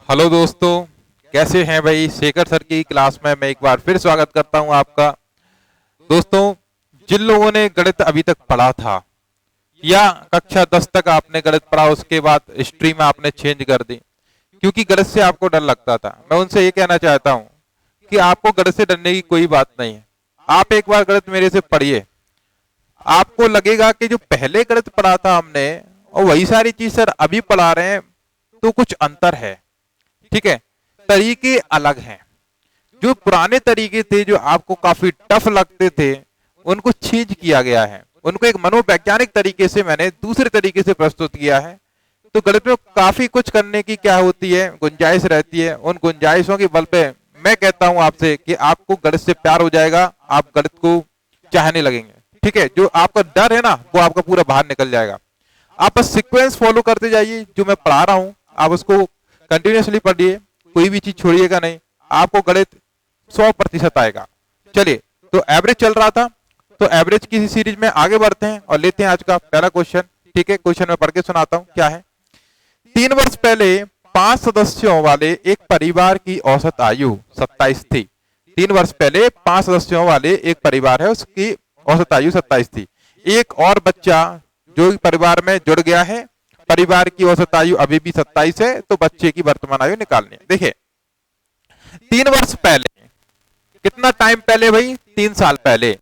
Hello दोस्तों, कैसे हैं भाई। शेखर सर की क्लास में मैं एक बार फिर स्वागत करता हूं आपका। दोस्तों, जिन लोगों ने गणित अभी तक पढ़ा था या कक्षा 10 तक आपने गणित पढ़ा, उसके बाद स्ट्रीम आपने चेंज कर दी क्योंकि गणित से आपको डर लगता था, मैं उनसे ये कहना चाहता हूं कि आपको गणित से डरने की कोई बात नहीं है। आप एक बार गणित मेरे से पढ़िए, आपको लगेगा कि जो पहले गणित पढ़ा था हमने और वही सारी चीज सर अभी पढ़ा रहे हैं, तो कुछ अंतर है। ठीक है, तरीके अलग हैं। जो पुराने तरीके थे, जो आपको काफी टफ लगते थे, उनको चेंज किया गया है। उनको एक मनोवैज्ञानिक तरीके से मैंने दूसरे तरीके से प्रस्तुत किया है। तो गणित में काफी कुछ करने की क्या होती है, गुंजाइश रहती है। उन गुंजाइशों के बल पे मैं कहता हूं आपसे कि आपको गणित से प्यार हो जाएगा, आप गणित को चाहने लगेंगे। ठीक है, जो आपका डर है ना, वो आपका पूरा बाहर निकल जाएगा। आप बस सीक्वेंस फॉलो करते जाइए, जो मैं पढ़ा रहा हूं आप उसको कंटिन्यूसली पढ़िए, कोई भी चीज छोड़िएगा नहीं, आपको गणित 100% आएगा। चलिए, तो एवरेज चल रहा था, तो एवरेज की सीरीज में आगे बढ़ते हैं और लेते हैं आज का पहला क्वेश्चन। ठीक है, क्वेश्चन में पढ़ के सुनाता हूं क्या है। 3 वर्ष पहले 5 सदस्यों वाले एक परिवार की औसत आयु 27 थी। 3 वर्ष पहले 5 सदस्यों वाले एक परिवार है, उसकी औसत आयु 27 थी। एक और बच्चा जो परिवार में जुड़ गया है, परिवार की औसत आयु अभी भी 27 है, तो बच्चे की वर्तमान आयु निकालनी है। देखिए, 3 वर्ष पहले, कितना टाइम पहले भाई, 3 साल पहले।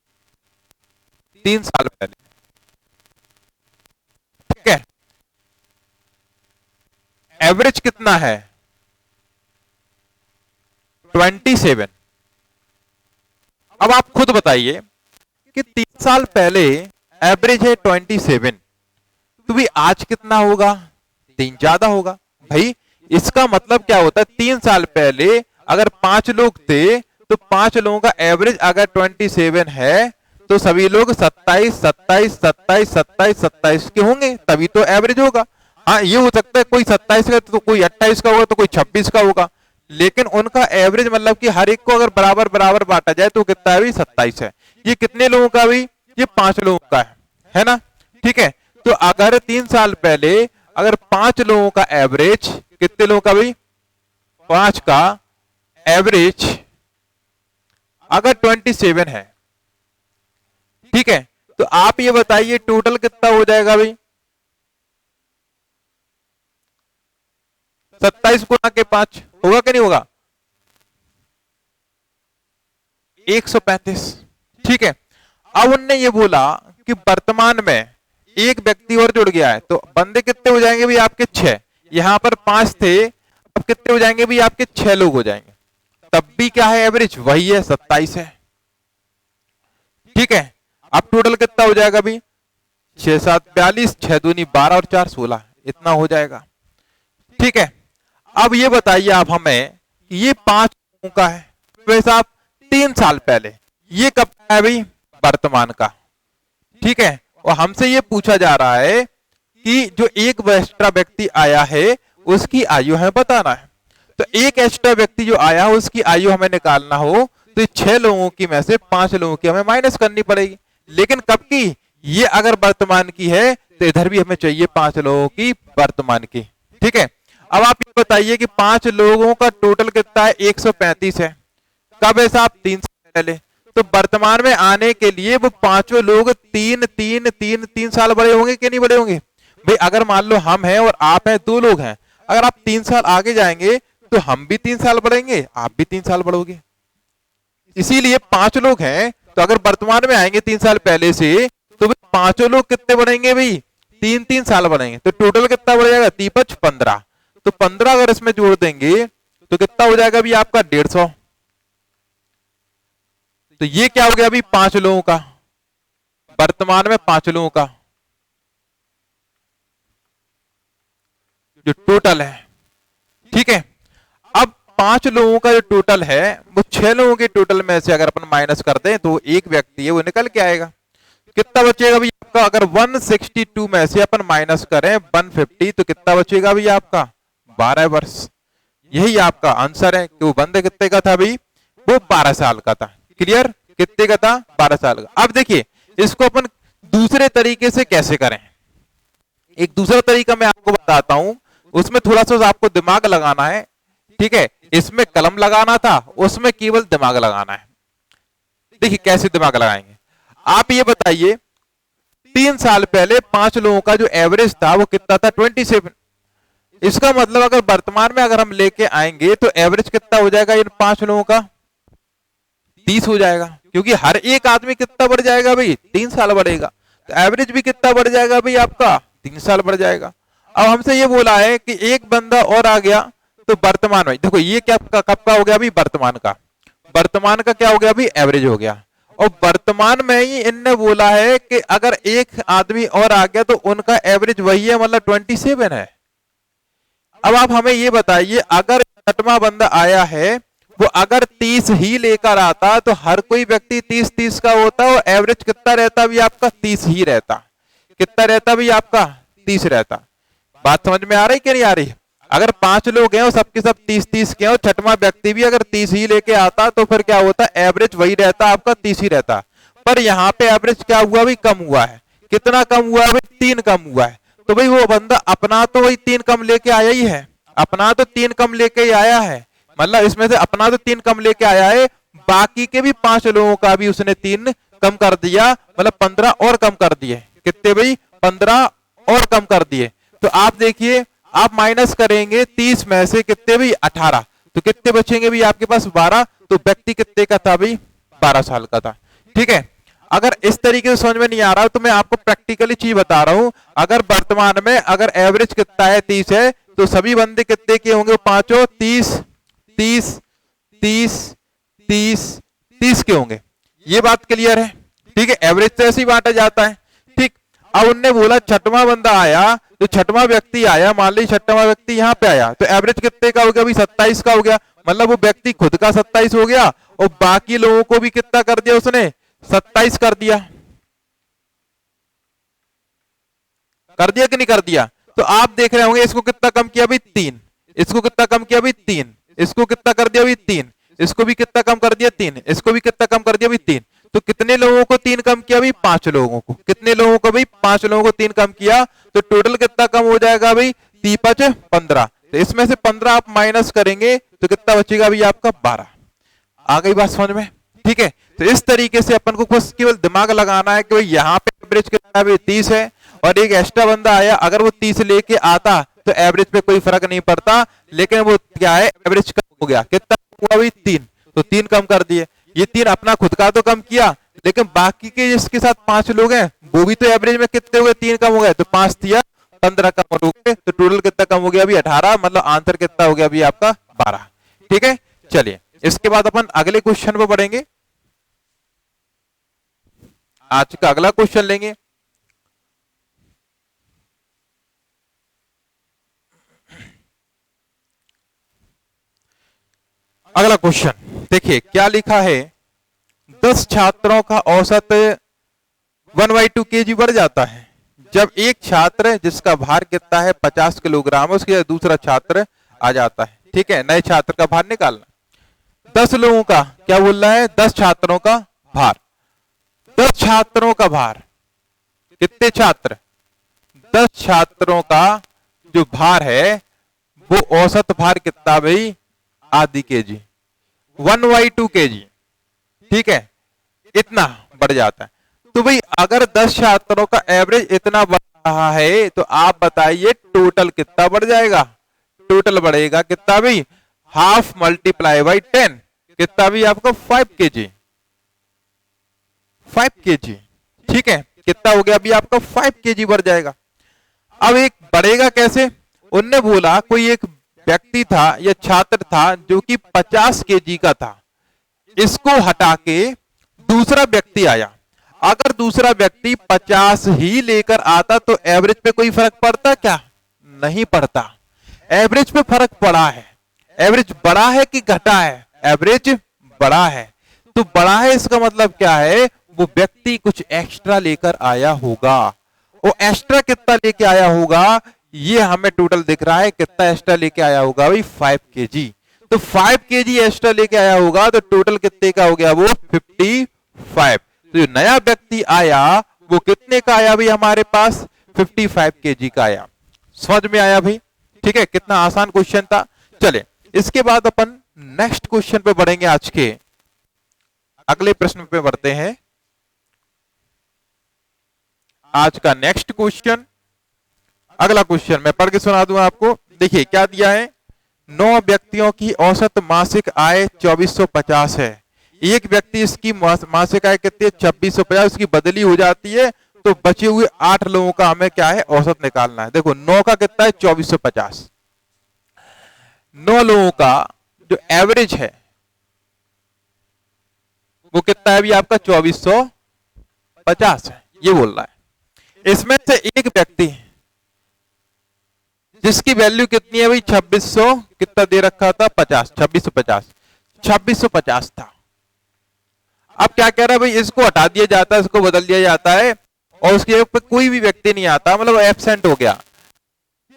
3 साल पहले, ठीक है। एवरेज कितना है, 27। अब आप खुद बताइए कि 3 साल पहले एवरेज है 27, तो भी आज कितना होगा, 3 ज्यादा होगा भाई। इसका मतलब क्या होता है, 3 साल पहले अगर 5 लोग थे, तो 5 लोगों का एवरेज अगर 27 है, तो सभी लोग 27 27 27 27 27 के होंगे, तभी तो एवरेज होगा। हाँ, ये हो सकता है कोई 27 का, तो कोई 28 का होगा, तो कोई 26 का होगा, लेकिन उनका एवरेज मतलब कि हर एक को अगर बराबर बराबर बांटा जाए तो कितना है, 27 है। ये कितने लोगों का भी, ये 5 लोगों का है ना। ठीक है, तो अगर 3 साल पहले अगर 5 लोगों का एवरेज, कितने लोगों का भाई, 5 का एवरेज अगर 27 है, ठीक है, तो आप ये बताइए टोटल कितना हो जाएगा भाई, 27 गुना के 5 होगा कि नहीं होगा, 135। ठीक है, अब उनने ये बोला कि वर्तमान में एक व्यक्ति और जुड़ गया है, तो बंदे कितने हो जाएंगे भी आपके 6। यहां पर 5 थे, अब कितने हो जाएंगे भी आपके 6 लोग हो जाएंगे, तब भी क्या है, एवरेज वही है, 27 है। ठीक है, अब टोटल कितना हो जाएगा भी, 6 7 42, 6 दूनी 12 और 4 16, इतना हो जाएगा। ठीक है, अब ये बताइए आप हमें कि ये 5 लोगों का है, वैसे आप 3 साल पहले, ये कब का है भाई, वर्तमान का। ठीक है, और हमसे ये पूछा जा रहा है कि जो एक एक्स्ट्रा व्यक्ति आया है उसकी आयु हमें बताना है। तो एक एक्स्ट्रा व्यक्ति जो आया उसकी आयु हमें निकालना हो, तो 6 लोगों की में से 5 लोगों की हमें माइनस करनी पड़ेगी। लेकिन कब की, ये अगर वर्तमान की है, तो इधर भी हमें चाहिए 5 लोगों की वर्तमान की। ठीक है, अब आप ये बताइए कि 5 लोगों का टोटल कितना है, 135 है। कब है साहब, 3 साल पहले। तो वर्तमान में आने के लिए वो 5 लोग 3 साल बड़े होंगे कि नहीं बड़े होंगे भाई। अगर मान लो हम हैं और आप हैं, 2 लोग हैं, अगर आप 3 साल आगे जाएंगे तो हम भी 3 साल बढ़ेंगे, आप भी 3 साल बढ़ोगे। इसीलिए 5 लोग हैं, तो अगर वर्तमान में आएंगे 3 साल पहले से, तो 5 लोग कितने बढ़ेंगे भाई, 3 साल बढ़ेंगे। तो टोटल कितना बढ़ जाएगा, 3 5 15, तो 15 अगर इसमें जोड़ देंगे तो कितना हो जाएगा भी आपका 150। तो ये क्या हो गया अभी, 5 लोगों का, वर्तमान में 5 लोगों का जो टोटल है। ठीक है, अब 5 लोगों का जो टोटल है, वो 6 लोगों के टोटल में से अगर अपन माइनस कर दें, तो एक व्यक्ति है वो निकल के आएगा। कितना बचेगा भी आपका, अगर 162 में से अपन माइनस करें 150, तो कितना बचेगा भी आपका, 12 वर्ष। यही आपका आंसर है कि वो बंदे कितने का था भाई, वो 12 साल का था। क्लियर, कितने का था, 12 साल का। अब देखिए, इसको अपन दूसरे तरीके से कैसे करें। एक दूसरा तरीका मैं आपको बताता हूं, उसमें थोड़ा सा आपको दिमाग लगाना है। ठीक है, इसमें कलम लगाना था, उसमें केवल दिमाग लगाना है। देखिए कैसे दिमाग लगाएंगे। आप ये बताइए 3 साल पहले 5 लोगों का जो एवरेज था वो कितना था? 27। इसका मतलब अगर वर्तमान में अगर हम लेके आएंगे तो एवरेज कितना हो जाएगा इन 5 लोगों का? 30 हो जाएगा, क्योंकि हर एक आदमी कितना बढ़ जाएगा भाई? 3 साल बढ़ेगा। तो एवरेज भी कितना बढ़ जाएगा भाई आपका? 3 साल बढ़ जाएगा। अब हमसे ये बोला है कि एक बंदा और आ गया तो वर्तमान में, देखो ये क्या कब का हो गया भाई? वर्तमान का। वर्तमान का क्या हो गया भाई? एवरेज हो गया। और वर्तमान में ही इनने बोला है कि अगर एक आदमी और आ गया तो उनका एवरेज वही है, मतलब 27 है। अब आप हमें ये बताइए, अगर छठवां बंदा आया है वो अगर 30 ही लेकर आता तो हर कोई व्यक्ति 30-30 का होता और एवरेज कितना रहता भी आपका? 30 ही रहता। कितना रहता भी आपका? 30 रहता। बात समझ में आ रही कि नहीं आ रही? अगर 5 लोग हैं और सबके सब 30-30 के हैं और छठवां व्यक्ति भी अगर 30 ही लेके आता तो फिर क्या होता? एवरेज वही रहता आपका, 30 ही रहता। पर यहाँ पे एवरेज क्या हुआ भाई? कम हुआ है। कितना कम हुआ है भाई? 3 कम हुआ है। तो भाई वो बंदा अपना तो वही 3 कम लेके आया ही है, अपना तो 3 कम लेके ही आया है, मतलब इसमें से अपना तो 3 कम लेके आया है, बाकी के भी 5 लोगों का भी उसने 3 कम कर दिया, मतलब 15 और कम कर दिए। कितने भाई? 15 और कम कर दिए। तो आप देखिए, आप माइनस करेंगे 30 में से कितने भी? 18। तो कितने बचेंगे भी आपके पास? 12। तो व्यक्ति कितने का था भाई? 12 साल का था। ठीक है, अगर इस तरीके से समझ में नहीं आ रहा तो मैं आपको प्रैक्टिकली चीज बता रहा हूं। अगर वर्तमान में अगर एवरेज कितना है? 30 है, तो सभी बंदे कितने के होंगे? पांचों 30 30 30 30 30 के होंगे। ये बात क्लियर है? ठीक है, एवरेज तो ऐसे ही बांटा जाता है। ठीक, अब उनने बोला छठवां बंदा आया, तो छठवां व्यक्ति आया, मान लीजिए छठवां व्यक्ति यहां पे आया, तो एवरेज कितने का हो गया भाई? 27 का हो गया। मतलब वो व्यक्ति खुद का 27 हो गया और बाकी लोगों को भी कितना कर दिया उसने? 27 कर दिया। कर दिया कि नहीं कर दिया? तो आप देख रहे होंगे इसको कितना कम किया भाई? 3। इसको कितना कम किया भाई? 3। इसको कितना कर दिया भाई? 3। इसको भी कितना कम कर दिया? 3। इसको भी कितना कम कर दिया भाई? 3। तो कितने लोगों को 3 कम किया भाई? 5 लोगों को। कितने लोगों को भाई? 5 लोगों को 3 कम किया। तो टोटल कितना कम हो जाएगा भाई? 3×5 15। तो इसमें से 15 आप माइनस करेंगे तो कितना बचेगा भाई आपका? 12। आ गई बात समझ में? ठीक है, तो इस तरीके से अपन को बस केवल दिमाग लगाना है कि भाई यहाँ पे एवरेज कितना है? 30 है, और एक एक्स्ट्रा बंदा आया, अगर वो 30 लेके आता तो एवरेज पे कोई फर्क नहीं पड़ता, लेकिन वो क्या है? एवरेज कम हो गया। कितना हुआ भाई? 3। तो 3 कम कर दिए। ये 3 अपना खुद का तो कम किया, लेकिन बाकी के जिसके साथ 5 लोग हैं वो भी तो एवरेज में कितने हो गए? 3 कम हो गए। तो 5 दिया 15 कम हो गए, तो टोटल कितना कम हो गया अभी? 18। मतलब आंसर कितना हो गया अभी आपका? 12। ठीक है, चलिए इसके बाद अपन अगले क्वेश्चन पे बढ़ेंगे। आज का अगला क्वेश्चन लेंगे। अगला क्वेश्चन देखिए क्या लिखा है। 10 छात्रों का औसत 1/2 kg बढ़ जाता है जब एक छात्र जिसका भार कितना है? 50 किलोग्राम, उसके दूसरा छात्र आ जाता है। ठीक है, नए छात्र का भार निकालना। 10 लोगों का क्या बोल रहा है? 10 छात्रों का भार। 10 छात्रों का भार, कितने छात्र? 10 छात्रों का जो भार है वो औसत भार कितना भाई? आधी केजी, 1/2 kg। ठीक है, इतना बढ़ जाता है। तो भाई अगर 10 छात्रों का एवरेज इतना बढ़ रहा है तो आप बताइए टोटल कितना बढ़ जाएगा? टोटल बढ़ेगा कितना भाई? Half multiply by 10। कितना भी आपको? 5 kg। 5 kg। ठीक है, कितना हो गया अभी आपका? 5 kg बढ़ जाएगा। अब एक बढ़ेगा कैसे? उनने बोला कोई एक व्यक्ति था या छात्र था जो कि 50 kg का था, इसको हटा के दूसरा व्यक्ति आया। अगर दूसरा व्यक्ति 50 ही लेकर आता तो एवरेज पे कोई फर्क पड़ता क्या? नहीं पड़ता। एवरेज पे फर्क पड़ा है। एवरेज बढ़ा है कि घटा है? एवरेज बढ़ा है। तो बढ़ा है इसका मतलब क्या है? वो व्यक्ति कुछ एक्स्ट्रा लेकर आया होगा। वो एक्स्ट्रा कितना लेके आया होगा? ये हमें टोटल दिख रहा है। कितना एक्स्ट्रा लेके आया होगा भाई? 5 kg। तो 5 kg एक्स्ट्रा लेके आया होगा तो टोटल कितने का हो गया वो? 55। तो जो नया व्यक्ति आया वो कितने का आया भाई हमारे पास? 55 kg का आया। समझ में आया भाई? ठीक है, कितना आसान क्वेश्चन था। चले इसके बाद अपन नेक्स्ट क्वेश्चन पे बढ़ेंगे। आज के अगले प्रश्न पे बढ़ते हैं। आज का नेक्स्ट क्वेश्चन, अगला क्वेश्चन मैं पढ़ के सुना दूं आपको। देखिए क्या दिया है, 9 व्यक्तियों की औसत मासिक आय 2450 है। एक व्यक्ति इसकी मासिक आय कितनी है 2650, उसकी बदली हो जाती है, तो बचे हुए 8 लोगों का हमें क्या है औसत निकालना है। देखो 9 का कितना है 2450, 9 लोगों का जो एवरेज है वो कितना है अभी आपका 2450 है, ये बोल रहा है। इसमें से एक व्यक्ति जिसकी वैल्यू कितनी है भाई 2600 कितना दे रखा था 50, 2650 था। अब क्या कह रहा है भाई, इसको हटा दिया जाता है, इसको बदल दिया जाता है और उसके जगह पे कोई भी व्यक्ति नहीं आता, मतलब एब्सेंट हो गया।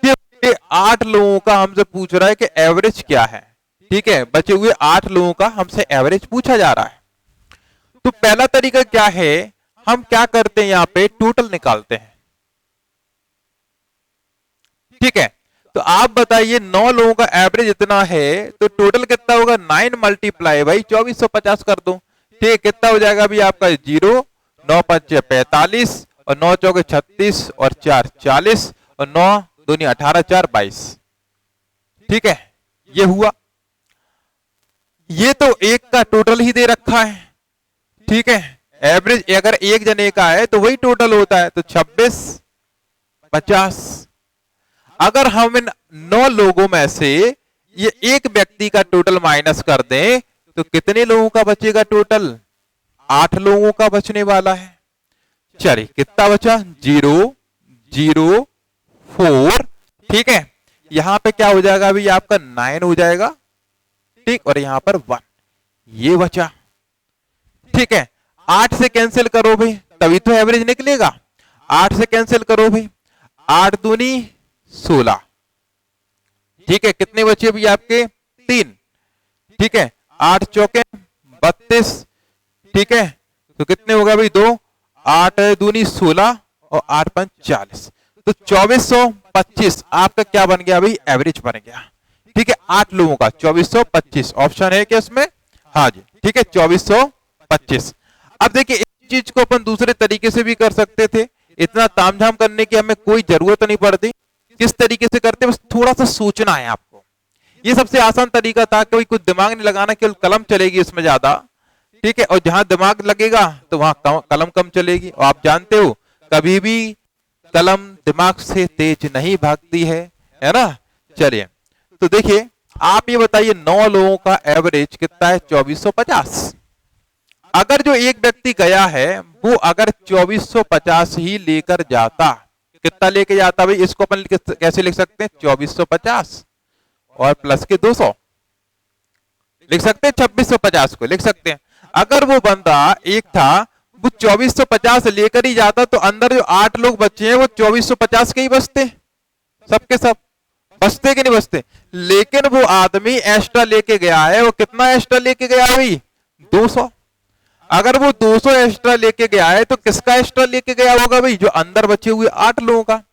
ये 8 लोगों का हमसे पूछ रहा है कि एवरेज क्या है। ठीक है, बचे हुए 8 लोगों का हमसे एवरेज पूछा जा रहा है। तो पहला तरीका क्या है, हम क्या करते हैं यहां पे टोटल निकालते हैं। ठीक है, तो आप बताइए 9 लोगों का एवरेज इतना है तो टोटल कितना होगा 9 मल्टीप्लाई भाई 2450 कर दो। ठीक, कितना हो जाएगा अभी आपका 0, 9 5 45 और 9 चौके 36 और 4 40 और 9 दूनी 18 4 22। ठीक है, ये हुआ। ये तो एक का टोटल ही दे रखा है। ठीक है, एवरेज अगर एक जने का है तो वही टोटल होता है, तो 26 50। अगर हम इन 9 लोगों में से ये एक व्यक्ति का टोटल माइनस कर दें तो कितने लोगों का बचेगा टोटल, 8 लोगों का बचने वाला है। चलिए कितना बचा 0 0 4। ठीक है, यहां पे क्या हो जाएगा अभी आपका 9 हो जाएगा। ठीक, और यहां पर 1 ये बचा। ठीक है, 8 से कैंसिल करो भाई तभी तो एवरेज निकलेगा। 8 से कैंसिल करो भाई, 8 दूनी 16। ठीक है, कितने बचे अभी आपके 3। ठीक है, 8 चौके 32। ठीक है, तो कितने होगा भाई 2, 8 दूनी 16 और 8 5 40, तो 2425 आपका क्या बन गया भाई एवरेज बन गया। ठीक है, 8 लोगों का 2425 ऑप्शन है क्या इसमें, हाँ जी। ठीक है, 2425। अब देखिए इस चीज को अपन दूसरे तरीके से भी कर सकते थे, इतना तामझाम करने की हमें कोई जरूरत नहीं पड़ती। किस तरीके से करते, बस थोड़ा सा सोचना है आपको। ये सबसे आसान तरीका था, कोई कुछ दिमाग नहीं लगाना, केवल कलम चलेगी इसमें ज्यादा। ठीक है, और जहां दिमाग लगेगा तो वहां कलम कम चलेगी। और आप जानते हो कभी भी कलम दिमाग से तेज नहीं भागती है ना। चलिए तो देखिए आप ये बताइए 9 लोगों का एवरेज कितना है 2450। अगर जो एक व्यक्ति गया है वो अगर 2450 ही लेकर जाता, कितना लेके जाता भाई, इसको अपन कैसे लिख सकते हैं 2450 और प्लस के 200 लिख सकते हैं, 2650 को लिख सकते हैं। अगर वो बंदा एक था वो 2450 लेकर ही जाता तो अंदर जो 8 लोग बचे हैं वो 2450 के ही बचते, सबके सब बचते कि नहीं बचते। लेकिन वो आदमी एक्स्ट्रा लेके गया है, वो कितना एक्स्ट्रा लेके गया भाई 200। अगर वो 200 एक्स्ट्रा लेके गया है तो किसका एक्स्ट्रा लेके गया होगा भाई, जो अंदर बचे हुए 8 लोगों का।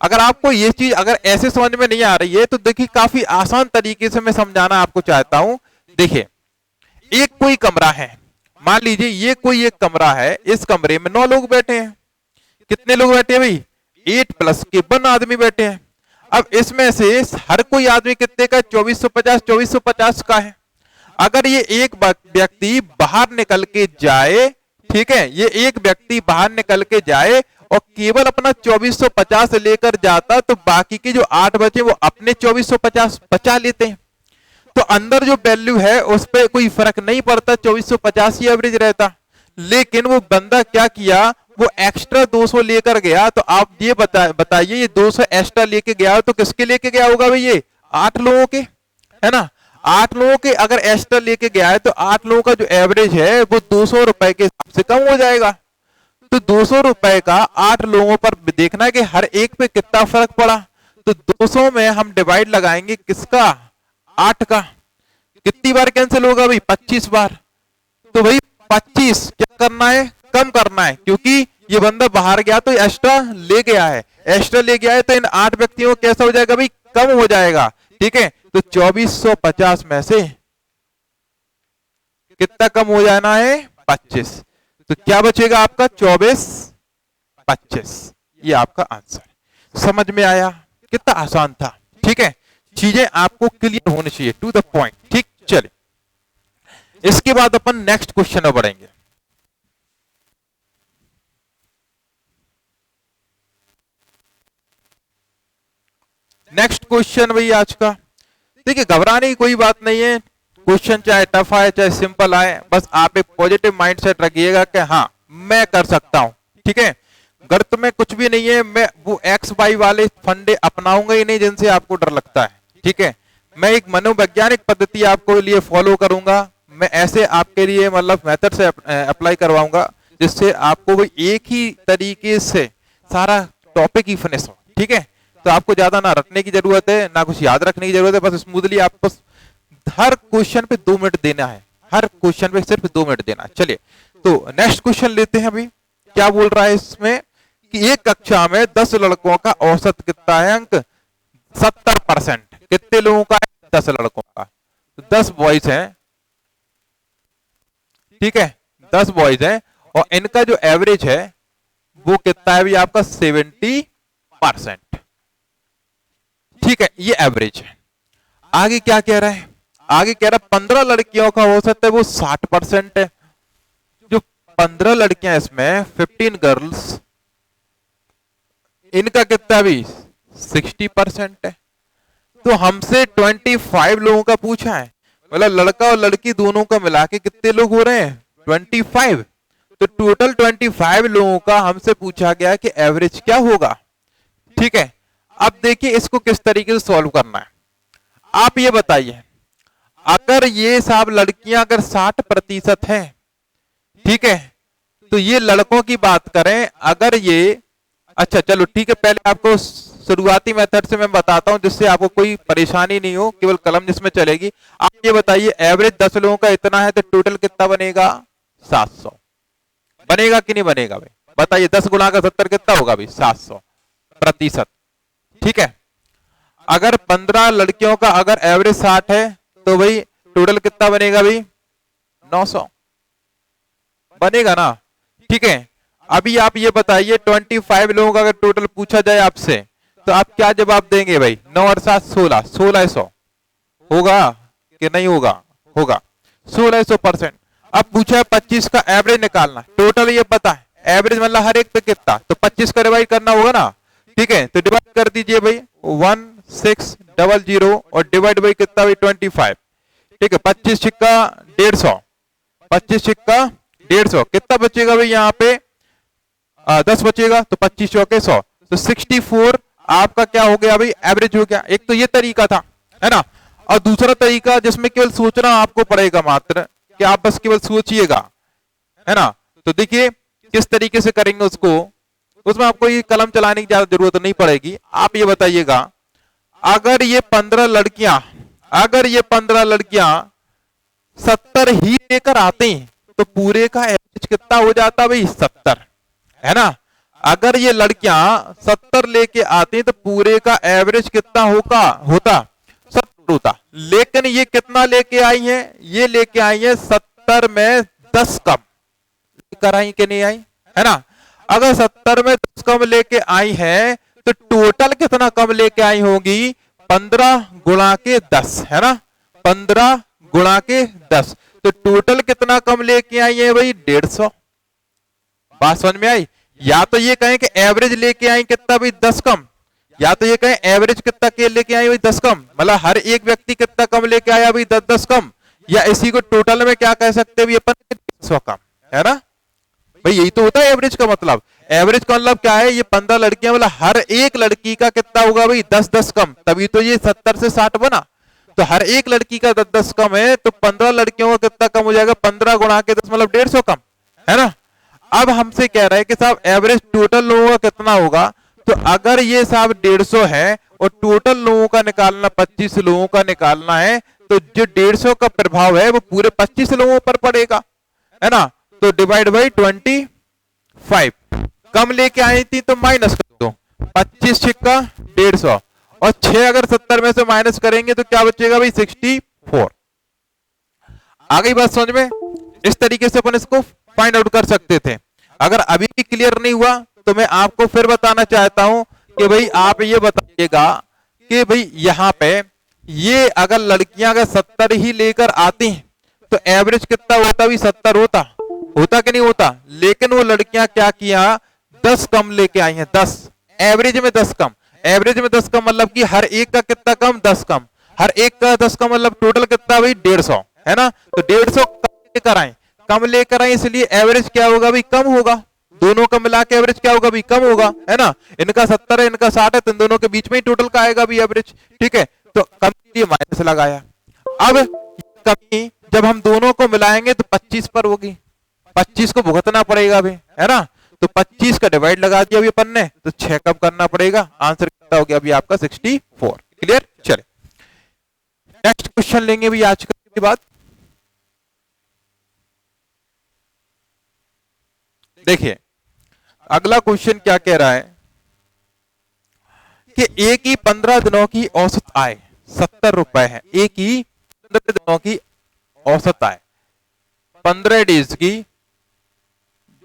अगर आपको ये चीज अगर ऐसे समझ में नहीं आ रही है तो देखिए काफी आसान तरीके से मैं समझाना आपको चाहता हूं। देखिए एक कोई कमरा है, मान लीजिए ये कोई एक कमरा है, इस कमरे में 9 लोग बैठे हैं। कितने लोग बैठे हैं भाई 8 प्लस के 1 आदमी बैठे हैं। अब इसमें से हर कोई आदमी कितने का 2450 का है। अगर ये एक व्यक्ति बाहर निकल के जाए, ठीक है, ये एक व्यक्ति बाहर निकल के जाए और केवल अपना 2450 लेकर जाता तो बाकी के जो 8 बचे वो अपने 2450 बचा लेते हैं। तो अंदर जो वैल्यू है उस पर कोई फर्क नहीं पड़ता, 2450 ही एवरेज रहता। लेकिन वो बंदा क्या किया, वो एक्स्ट्रा 200 लेकर गया। तो आप ये बताइए ये 200 एक्स्ट्रा लेके गया तो किसके लेके गया होगा भाई, ये 8 लोगों के, है ना। 8 लोगों के अगर एक्स्ट्रा लेके गया है तो 8 लोगों का जो एवरेज है वो 200 रुपए के हिसाब से कम हो जाएगा। तो 200 रुपए का 8 लोगों पर देखना है कि हर एक पे कितना फर्क पड़ा। तो 200 में हम डिवाइड लगाएंगे किसका, 8 का। कितनी बार कैंसिल होगा भाई 25 बार। तो भाई 25 क्या करना है, कम करना है, क्योंकि ये बंदा बाहर गया तो एक्स्ट्रा ले गया है। एक्स्ट्रा ले गया है तो इन 8 व्यक्तियों को कैसा हो जाएगा भाई, कम हो जाएगा। ठीक है, तो 2450 में से कितना कम हो जाना है? 25। तो क्या बचेगा आपका? 2425। ये आपका आंसर। समझ में आया? कितना आसान था। ठीक है, चीजें आपको क्लियर होनी चाहिए, टू द पॉइंट। ठीक, चलिए इसके बाद अपन नेक्स्ट क्वेश्चन में बढ़ेंगे। नेक्स्ट क्वेश्चन भाई आज का, देखिए घबराने की कोई बात नहीं है। क्वेश्चन चाहे टफ आए चाहे सिंपल आए, बस आप एक पॉजिटिव माइंडसेट रखिएगा कि हाँ मैं कर सकता हूं। ठीक है, गर्त में कुछ भी नहीं है, मैं वो एक्स वाई वाले फंडे अपनाऊंगा ही नहीं जिनसे आपको डर लगता है। ठीक है, मैं एक मनोवैज्ञानिक पद्धति आपको लिए फॉलो करूंगा। मैं ऐसे आपके लिए मतलब मेथड से अप्लाई करवाऊंगा जिससे आपको वो एक ही तरीके से सारा टॉपिक ही फिनिश हो। ठीक है, तो आपको ज्यादा ना रटने की जरूरत है ना कुछ याद रखने की जरूरत है, बस स्मूथली आपको हर क्वेश्चन पे 2 मिनट देना है। हर क्वेश्चन पे सिर्फ 2 मिनट देना है। चलिए तो नेक्स्ट क्वेश्चन लेते हैं। अभी क्या बोल रहा है इसमें कि एक कक्षा में 10 लड़कों का औसत कितना है अंक? 70%। कितने लोगों का है? 10 लड़कों का। तो 10 बॉयज हैं। ठीक है, 10 बॉयज हैं और इनका जो एवरेज है वो कितना है भी आपका? 70%। ठीक है, ये एवरेज है। आगे क्या कह रहा है? आगे कह रहा है 15 लड़कियों का औसत है वो 60% है। जो 15 लड़कियां इसमें 15 गर्ल्स, इनका कितना भी 60% है। तो हमसे 25 लोगों का पूछा है, मतलब लड़का और लड़की दोनों का मिला के कितने लोग हो रहे हैं? 25। तो टोटल 25 लोगों का हमसे पूछा गया कि एवरेज क्या होगा। ठीक है, अब देखिए इसको किस तरीके से सॉल्व करना है। आप ये बताइए, अगर ये सब लड़कियां अगर 60% हैं, ठीक है, तो ये लड़कों की बात करें अगर ये, अच्छा चलो ठीक है, पहले आपको शुरुआती मेथड से मैं बताता हूं जिससे आपको कोई परेशानी नहीं हो, केवल कलम जिसमें चलेगी। आप ये बताइए एवरेज 10 लोगों का इतना है तो टोटल कितना बनेगा? 700। बनेगा कि नहीं बनेगा भाई? बताइए 10 गुणा का 70 कितना होगा भाई? 700%। ठीक है, अगर 15 लड़कियों का अगर एवरेज 60 है तो भाई टोटल कितना बनेगा भाई? 900 बनेगा ना। ठीक है, अभी आप ये बताइए 25 लोगों का अगर टोटल पूछा जाए आपसे तो आप क्या जवाब देंगे भाई? 9 और 7 16, 1600 होगा कि नहीं होगा? होगा 1600%। अब पूछा है 25 का एवरेज निकालना, टोटल ये पता है एवरेज मतलब हर एक पे कितना, तो 25 का डिवाइड करना होगा ना। ठीक है, तो डिवाइड कर दीजिए भाई 1600 और डिवाइड बाई कितना भाई? 25। ठीक है, 25 छिक्का 150, 25 छिक्का 150, कितना बचेगा भाई यहाँ पे? 10 बचेगा, तो 25 चौके 100, तो 64 आपका क्या हो गया भाई? एवरेज हो गया। एक तो ये तरीका था, है ना। और दूसरा तरीका जिसमें केवल सोचना आपको पड़ेगा, मात्र कि आप बस केवल सोचिएगा, है ना। तो देखिए किस तरीके से करेंगे उसको, उसमें आपको ये कलम चलाने की ज्यादा जरूरत नहीं पड़ेगी। आप ये बताइएगा अगर ये 15 लड़कियां, अगर ये 15 लड़कियां 70 ही लेकर आते हैं तो पूरे का एवरेज कितना हो जाता भाई? 70, है ना। अगर ये लड़कियां 70 लेके आती तो पूरे का एवरेज कितना होता? 70 होता। लेकिन ये कितना लेके आई हैं? ये लेके आई हैं 70 में 10 कम लेकर आई कि नहीं आई, है ना। अगर 70 में 10 कम लेके आई है तो टोटल कितना कम लेके आई होगी? 15 गुणा के 10, है ना। 15 गुणा के 10, तो टोटल कितना कम लेके आई है भाई? 150। बात समझ में आई? या तो ये कहें कि एवरेज लेके आई कितना भाई? 10 कम, या तो ये कहें एवरेज कितना के लेके आई भाई? 10 कम, मतलब हर एक व्यक्ति कितना कम लेके आया भाई? 10-10 कम, या इसी को टोटल में क्या कह सकते हैं अपन? 150 कम, है ना भाई। यही तो होता है एवरेज का मतलब। एवरेज का मतलब क्या है? ये 15 लड़कियां मतलब हर एक लड़की का कितना होगा भाई? 10-10 कम, तभी तो ये 70 से 60 बना। तो हर एक लड़की का 10-10 कम है, तो 15 लड़कियों का कितना कम हो जाएगा? 15 गुणा के 10 मतलब 150 कम, है ना। अब हमसे कह रहा है कि साहब एवरेज टोटल लोगों का कितना होगा। तो अगर ये साहब 150 है और टोटल लोगों का निकालना 25 लोगों का निकालना है, तो जो 150 का प्रभाव है वो पूरे 25 लोगों पर पड़ेगा, है ना। तो डिवाइड बाई 25, कम लेके आई थी तो माइनस कर दो, 25 छिक्का 150 और 6 अगर 70 में से माइनस करेंगे तो क्या बचेगा भाई 64। आ गई बात समझ में? इस तरीके से अपन इसको फाइंड आउट कर सकते थे। अगर अभी भी क्लियर नहीं हुआ तो मैं आपको फिर बताना चाहता हूं कि भाई आप ये बताइएगा कि भाई यहां पे ये अगर लड़कियां अगर 70 ही लेकर आती हैं तो एवरेज कितना होता? भी 70 होता कि नहीं होता? लेकिन वो लड़कियां क्या किया, 10 कम लेके आई हैं, 10 एवरेज में 10 कम। एवरेज में 10 कम मतलब कि हर एक का कितना कम? 10 कम। हर एक का 10 कम मतलब टोटल कितना भाई? 150, है ना? तो 150 कम लेकर आए इसलिए एवरेज क्या होगा भाई? कम होगा। दोनों का मिला के एवरेज क्या होगा भाई? कम होगा, है ना? इनका 70 है, इनका 60 है, तो इन दोनों के बीच में ही टोटल का आएगा भी एवरेज। ठीक है, तो कम के लिए माइनस लगाया। अब कमी जब हम दोनों को मिलाएंगे तो 25 पर होगी, 25 को भुगतना पड़ेगा भी, है ना? तो 25 का डिवाइड लगा दिया अभी अपन ने, तो 6 कम करना पड़ेगा। आंसर कितना हो गया अभी आपका? 64। क्लियर? चले नेक्स्ट क्वेश्चन लेंगे भी आज की बात। देखिए अगला क्वेश्चन क्या कह रहा है कि एक ही 15 दिनों की औसत आय 70 रुपए है। एक ही 15 दिनों की औसत आय, 15 डेज की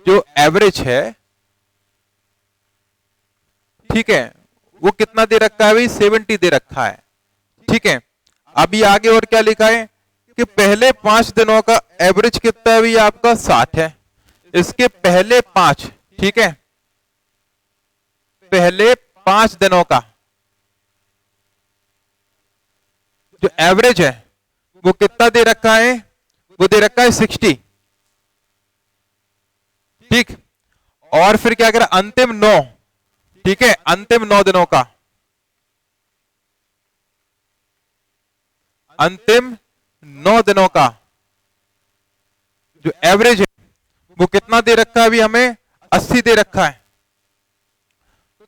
जो एवरेज है, ठीक है, वो कितना दे रखा है भाई? 70 दे रखा है। ठीक है, अभी आगे और क्या लिखा है कि पहले 5 दिनों का एवरेज कितना है भाई? आपका 60 है। इसके पहले 5, ठीक है, पहले 5 दिनों का जो एवरेज है वो कितना दे रखा है? वो दे रखा है 60। ठीक, और फिर क्या करें? अंतिम 9, ठीक है, अंतिम 9 दिनों का, अंतिम 9 दिनों का जो एवरेज है वो कितना दे रखा है अभी हमें? 80 दे रखा है।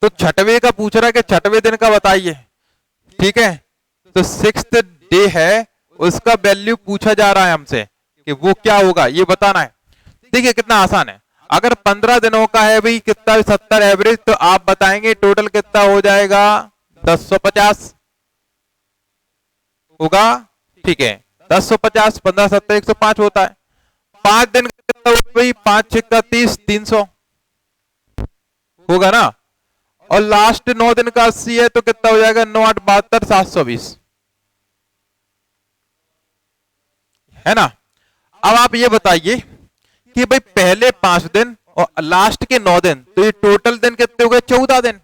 तो छठवें का पूछ रहा है कि छठवें दिन का बताइए। ठीक है, तो 6th डे है, उसका वैल्यू पूछा जा रहा है हमसे कि वो क्या होगा, ये बताना है। देखिए कितना आसान है। अगर 15 दिनों का है भाई कितना? 70 एवरेज, तो आप बताएंगे टोटल कितना हो जाएगा? 1050 होगा। ठीक है, 1050, 15 70 105 होता है। 5 दिन का कितना होगा भाई? 5 6 का 30, 300 होगा ना? और लास्ट 9 दिन का 80 है, तो कितना हो जाएगा? 9 8 72, 720, है ना? अब आप ये बताइए कि भाई पहले 5 दिन और लास्ट के 9 दिन, तो ये टोटल दिन कितने हो गए? 14 दिन।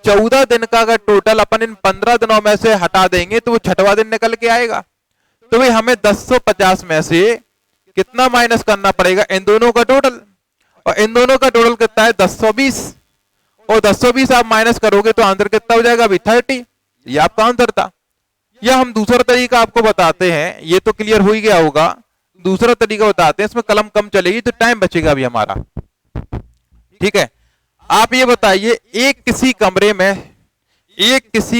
14 दिन का अगर टोटल अपन इन 15 दिनों में से हटा देंगे तो वो छठवां दिन निकल के आएगा। तो भाई हमें 1050 में से कितना माइनस करना पड़ेगा? इन दोनों का टोटल, और इन दोनों का टोटल कितना है? 1020, और 1020 आप माइनस करोगे तो आंसर कितना हो जाएगा अभी? 30। ये आपका आंसर था। या हम दूसरा तरीका आपको बताते हैं, ये तो क्लियर हो ही गया होगा। दूसरा तरीका बताते हैं, इसमें कलम कम चलेगी तो टाइम बचेगा अभी हमारा। ठीक है, आप ये बताइए, एक किसी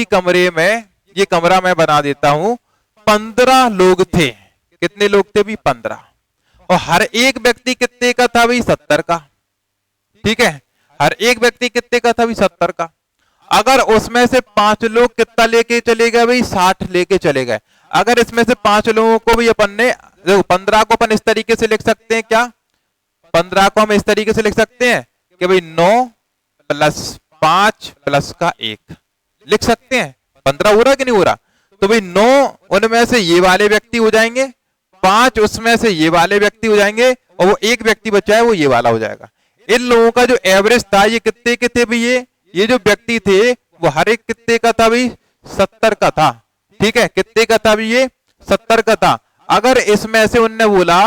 कमरे में ये कमरा मैं बना देता हूं, 15 लोग थे। कितने लोग थे भी? 15। और हर एक व्यक्ति कितने का था भाई? 70 का। ठीक है, हर एक व्यक्ति कितने का था भाई? 70 का। अगर उसमें से 5 लोग कितना लेके चले गए भाई? 60 लेके चले गए। अगर इसमें से 5 लोगों को भी अपन ने, देखो 15 को अपन इस तरीके से लिख सकते हैं, क्या 15 को हम इस तरीके से लिख सकते हैं कि भाई 9 + 5 + का 1 लिख सकते हैं। 15 हो रहा कि नहीं हो रहा? तो भाई 9 उनमें से ये वाले व्यक्ति हो जाएंगे, 5 उसमें से ये वाले व्यक्ति हो जाएंगे, और वो एक व्यक्ति बचा है वो ये वाला हो जाएगा। इन लोगों का जो एवरेज था ये कितने के थे भाई? ये जो व्यक्ति थे वो हर एक कितने का था भाई? 70 का था। ठीक है, कितने का था भाई? ये 70 का था। अगर इसमें से उनने बोला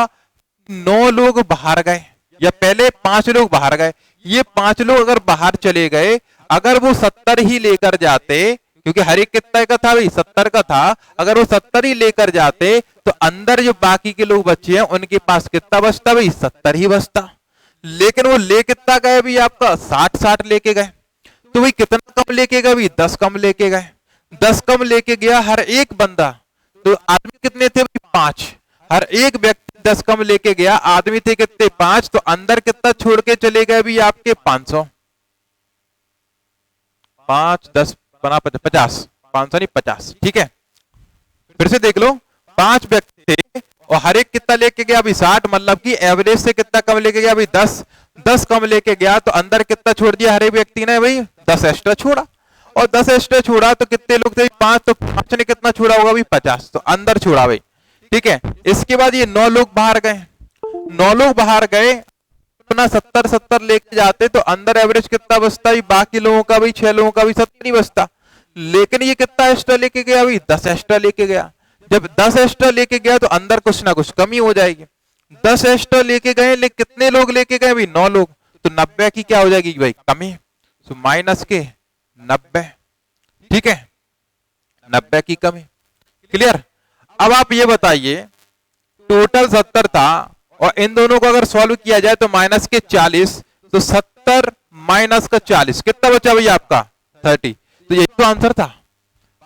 9 लोग बाहर गए, या पहले 5 लोग बाहर गए, ये 5 लोग अगर बाहर चले गए, अगर वो 70 ही लेकर जाते, क्योंकि हर एक कितना का था भाई? 70 का था, अगर वो 70 ही लेकर जाते तो अंदर जो बाकी के लोग बचे हैं उनके पास कितना बचता भाई? 70 ही बचता। लेकिन वो ले कितना गए भी? आपका 60 लेके गए। तो भाई कितना कम लेके गए भी? 10 कम लेके गए। 10 कम लेके गया हर एक बंदा। तो आदमी कितने थे भाई? 5। हर एक व्यक्ति 10 कम लेके गया, आदमी थे कितने? 5। तो अंदर कितना छोड़ के चले गए भी? आपके 500। 5 10 बना 50, 500 नहीं 50, ठीक है। फिर से देख लो, 5 व्यक्ति थे और हर एक कितना लेके गया अभी 60, मतलब कि एवरेज से कितना कम लेके गया अभी 10 कम लेके गया, तो अंदर कितना छोड़ दिया हर एक व्यक्ति ने भाई 10 एक्स्ट्रा छोड़ा, और 10 एक्स्ट्रा छोड़ा तो कितने लोग थे 5, तो 5 ने कितना छोड़ा होगा भाई 50, तो अंदर छोड़ा भाई, ठीक है। इसके बाद ये 9 लोग बाहर गए, 9 लोग बाहर गए, अपना 70 लेके जाते तो अंदर एवरेज कितना बचता है, बाकी लोगों का भी 6 लोगों का भी 70 नहीं बचता, लेकिन ये कितना एक्स्ट्रा लेके गया भाई 10 एक्स्ट्रा लेके गया। जब 10 एक्स्ट्रा लेके गया तो अंदर कुछ ना कुछ कमी हो जाएगी। 10 एक्स्ट्रा लेके गए, लेकिन कितने लोग लेके गए भाई 9 लोग, तो 90 की क्या हो जाएगी भाई कमी, तो माइनस के 90, ठीक है, 90 की कमी, क्लियर। अब आप ये बताइए, टोटल 70 था और इन दोनों को अगर सॉल्व किया जाए तो माइनस के 40, तो 70 माइनस का 40 कितना बचा भैया आपका 30, तो यही तो आंसर था।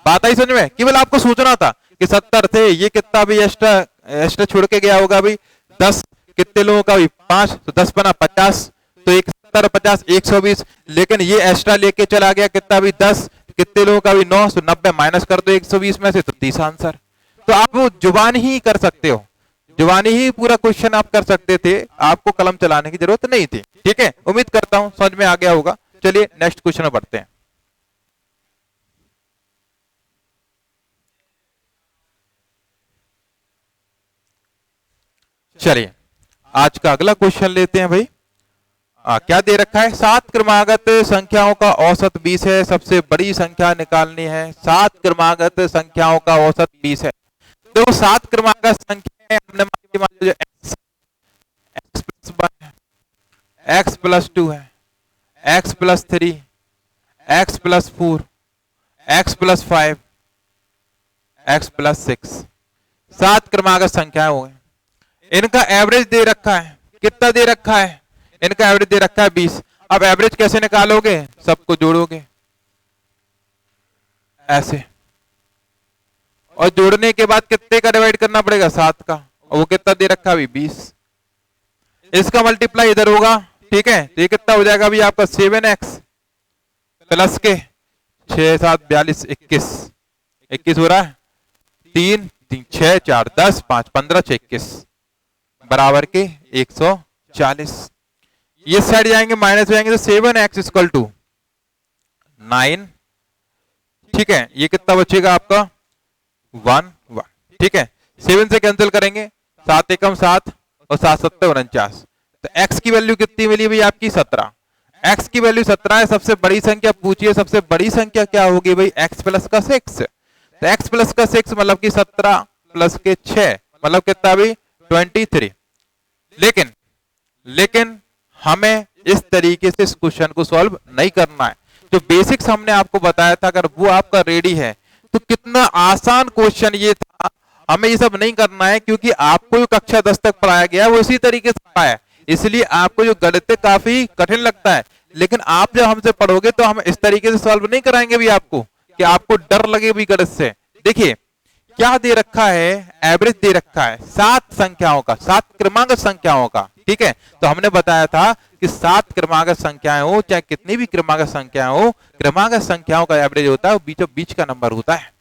बात आई समझ में, केवल आपको सोचना था कि 70 थे, ये कितना भी एक्स्ट्रा छोड़ के गया होगा भाई 10, कितने लोगों का भी 5, तो 10 बना 50, तो 70 50 120, लेकिन ये एक्स्ट्रा लेके चला गया कितना भी 10, कितने लोगों का भी 9, तो 90 माइनस कर दो 120 में से, तो 30 आंसर। तो आप वो जुबान ही कर सकते हो, जुबानी ही पूरा क्वेश्चन आप कर सकते थे, आपको कलम चलाने की जरूरत नहीं थी, ठीक है। उम्मीद करता हूं समझ में आ गया होगा। चलिए नेक्स्ट क्वेश्चन में बढ़ते हैं। चलिए आज का अगला क्वेश्चन लेते हैं भाई। क्या दे रखा है, 7 क्रमागत संख्याओं का औसत 20 है, सबसे बड़ी संख्या निकालनी है। 7 क्रमागत संख्याओं का औसत 20 है। तो 7 क्रमागत संख्या हमने मान लिया x प्लस 1 है, x प्लस 2 है, x plus 3, x plus 4, x plus 5, x plus 6, 7 क्रमागत संख्याएं हो गई। इनका एवरेज दे रखा है, कितना दे रखा है, इनका एवरेज दे रखा है 20। अब एवरेज कैसे निकालोगे, सबको जोड़ोगे ऐसे, और जोड़ने के बाद कितने का डिवाइड करना पड़ेगा 7 का, और वो कितना दे रखा है 20। इसका मल्टीप्लाई इधर होगा, ठीक है, तो ये कितना हो जाएगा अभी आपका 7x प्लस के 6 7 42 21 हो रहा है, 3 3 6 4 10 5 15 6 21 बराबर के 140। ये साइड जाएंगे माइनस हो जाएंगे, तो 7x इक्वल टू 9, ठीक है। ये कितना बचेगा आपका 1 1, ठीक है। 7 से कैंसिल करेंगे, 7 एकम 7 और 7 7 49, तो x की वैल्यू कितनी मिली भाई आपकी 17। x की वैल्यू 17 है, सबसे बड़ी संख्या पूछिए, सबसे बड़ी संख्या क्या होगी भाई x प्लस का 6, तो x प्लस का 6 मतलब कि 17 प्लस के 6 मतलब कितना भाई 23। लेकिन हमें इस तरीके से इस क्वेश्चन को सॉल्व नहीं करना है। जो बेसिक्स हमने आपको बताया था, अगर वो आपका रेडी है तो कितना आसान क्वेश्चन ये था। हमें ये सब नहीं करना है, क्योंकि आपको जो कक्षा 10 तक पढ़ाया गया है वो इसी तरीके से पढ़ाया है, इसलिए आपको जो गणित काफी कठिन लगता है। लेकिन आप जब हमसे पढ़ोगे तो हम इस तरीके से सॉल्व नहीं कराएंगे भी आपको, कि आपको डर लगे भी गणित से। देखिए क्या दे रखा है, एवरेज दे रखा है 7 संख्याओं का, 7 क्रमागत संख्याओं का, ठीक है। तो हमने बताया था कि 7 क्रमागत संख्याएं हो चाहे कितनी भी क्रमागत संख्याएं हो, क्रमागत संख्याओं का एवरेज होता है, वो बीचों बीच का नंबर होता है।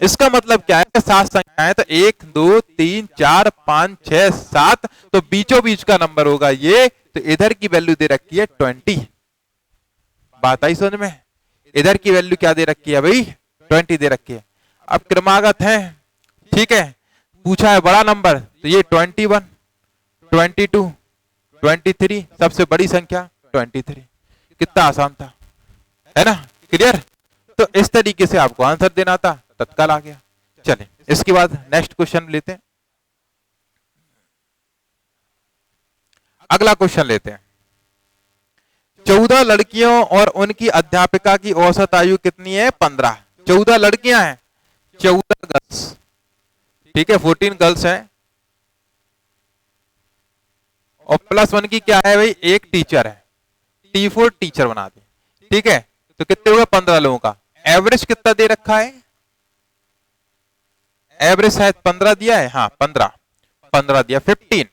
इसका मतलब क्या है, 7 संख्याएं तो 1 2 3 4 5 6 7, तो बीचों बीच का नंबर होगा ये। तो इधर की वैल्यू दे रखी है 20। बात आई समझ में, इधर की वैल्यू क्या दे रखी है भाई 20 दे रखी है। अब क्रमागत है, ठीक है, पूछा है बड़ा नंबर, तो ये 21 22 23, सबसे बड़ी संख्या 23। कितना आसान था, है ना, क्लियर। तो इस तरीके से आपको आंसर देना था, तत्काल आ गया। चलें इसके बाद नेक्स्ट क्वेश्चन लेते हैं। अगला क्वेश्चन लेते हैं। 14 लड़कियों और उनकी अध्यापिका की औसत आयु कितनी है 15। 14 लड़कियां हैं, 14 गर्ल्स, ठीक है, 14 गर्ल्स हैं, और प्लस 1 की क्या है भाई एक टीचर है, T4 टीचर बना दी, ठीक है। तो कितने हुए 15 लोगों का। एवरेज कितना दे रखा है, एवरेज शायद 15 दिया है, हाँ 15 दिया, 15,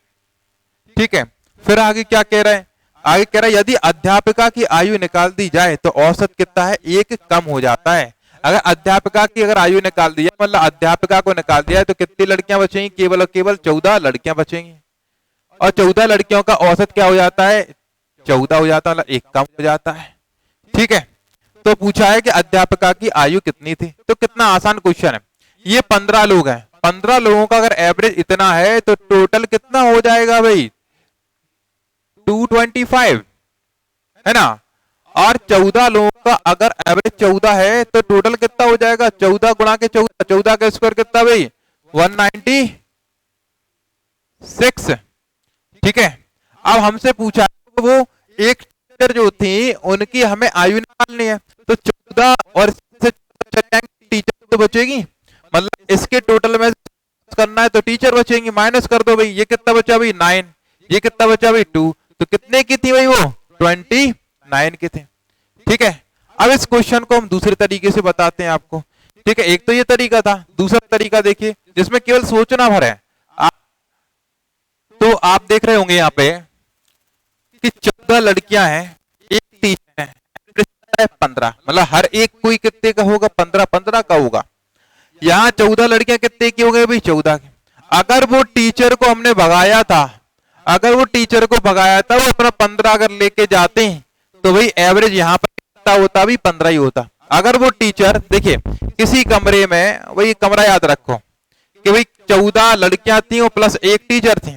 ठीक है। फिर आगे क्या कह रहे हैं, आगे कह रहा है यदि अध्यापिका की आयु निकाल दी जाए तो औसत कितना है 1 कम हो जाता है। अगर अध्यापिका की अगर आयु निकाल दिया, मतलब अध्यापिका को निकाल दिया तो कितनी लड़कियां बचेंगी? केवल और केवल 14 लड़कियां बचेंगी। और 14 लड़कियों का औसत क्या हो जाता है? 14 हो जाता है, मतलब एक कम हो जाता है। ठीक है, तो पूछा है कि अध्यापिका की आयु कितनी थी। तो कितना आसान क्वेश्चन है ये। 15 लोग हैं, 15 लोगों का अगर एवरेज इतना है तो टोटल कितना हो जाएगा भाई? 225 है ना। और 14 लोगों का अगर एवरेज 14 है तो टोटल कितना हो जाएगा? 14 गुणा के 14, 14 का स्क्वायर कितना भाई? 196। ठीक है, अब हमसे पूछा वो एक टीचर जो थी उनकी हमें आयु निकालनी है, तो 14 और टीचर तो बचेगी, मतलब इसके टोटल में करना है तो टीचर बचेंगी। माइनस कर दो भाई, ये कितना बचा भाई? 9। ये कितना बचा भाई? 2। तो कितने की थी भाई? वो 29 की थे। ठीक है, अब इस क्वेश्चन को हम दूसरे तरीके से बताते हैं आपको। ठीक है, एक तो ये तरीका था, दूसरा तरीका देखिए जिसमें केवल सोचना भर है। तो आप देख रहे होंगे यहाँ पे कि 14 लड़कियां हैं, एक टीचर है, 15, मतलब हर एक कोई कितने का होगा? 15 का होगा। यहाँ 14 लड़कियां कितने की हो गई भाई? 14 की। अगर वो टीचर को हमने भगाया था, अगर वो टीचर को भगाया था, वो अपना 15 अगर लेके जाते हैं तो भाई एवरेज यहाँ पर कितना होता? भी 15 ही होता। अगर वो टीचर देखिए किसी कमरे में, वही कमरा याद रखो कि भाई 14 लड़कियां थी और प्लस एक टीचर थे,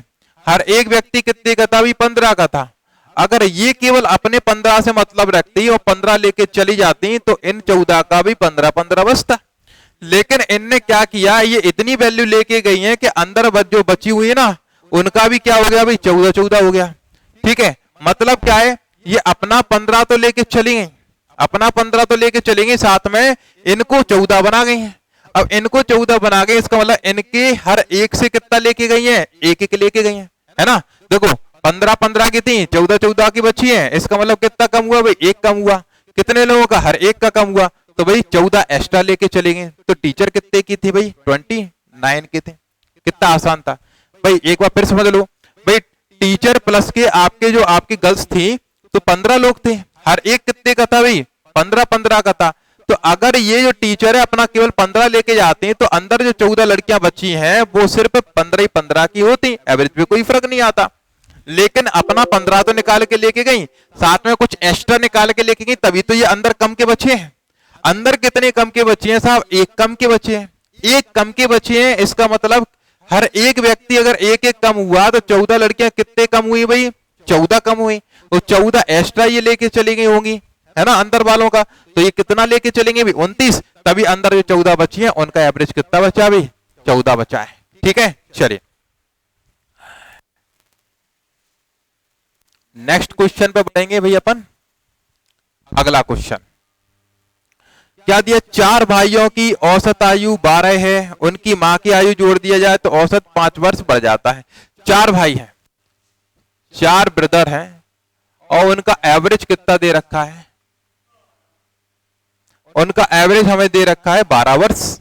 हर एक व्यक्ति कितने का था? भी 15 का था। अगर ये केवल अपने 15 से मतलब रखती और 15 लेके चली जाती तो इन 14 का भी 15 बचता। लेकिन इनने क्या किया, ये इतनी वैल्यू लेके गई है कि अंदर जो बची हुई है ना उनका भी क्या हो गया भाई? 14 हो गया। ठीक है, मतलब क्या है, ये अपना 15 तो लेके चली गई, अपना 15 तो लेके चली गई, साथ में इनको 14 बना गई हैं। अब इनको 14 बना गए, इसका मतलब इनके हर एक से कितना लेके गई है? एक एक लेके गई है ना। देखो 15 की थी, 14 की बची है, इसका मतलब कितना कम हुआ भाई? एक कम हुआ। कितने लोगों का? हर एक का कम हुआ, तो भाई 14 एक्स्ट्रा लेके चले गए। तो टीचर कितने की थी भाई? 29 के थे। कितना आसान था भाई, एक बार फिर समझ लो भाई। टीचर प्लस के आपके जो आपकी गर्ल्स थी तो 15 लोग थे, हर एक कितने का था भाई? 15 का था। तो अगर ये जो टीचर है अपना केवल 15 लेके जाते हैं तो अंदर जो 14 लड़कियां बची हैं वो सिर्फ 15 की होती, एवरेज पे कोई फर्क नहीं आता। लेकिन अपना 15 तो निकाल के लेके गई, साथ में कुछ एक्स्ट्रा निकाल के लेके गई, तभी तो ये अंदर कम के बचे हैं। अंदर कितने कम के बचे हैं साहब? एक कम के बचे हैं, एक कम के बचे हैं। इसका मतलब हर एक व्यक्ति अगर एक एक कम हुआ तो 14 लड़कियां कितने कम हुई भाई? 14 कम हुई। तो 14 एक्स्ट्रा ये लेके चली गई होंगी, है ना, अंदर वालों का। तो ये कितना लेके चलेंगे भी? 29। तभी अंदर जो 14 बची हैं उनका एवरेज कितना बचा भाई? 14 बचा है। ठीक है, चलिए नेक्स्ट क्वेश्चन पे बढ़ेंगे भाई अपन। अगला क्वेश्चन क्या दिया? 4 भाइयों की औसत आयु 12 है, उनकी मां की आयु जोड़ दिया जाए तो औसत 5 वर्ष बढ़ जाता है। 4 भाई हैं, 4 ब्रदर हैं और उनका एवरेज कितना दे रखा है? उनका एवरेज हमें दे रखा है 12 वर्ष।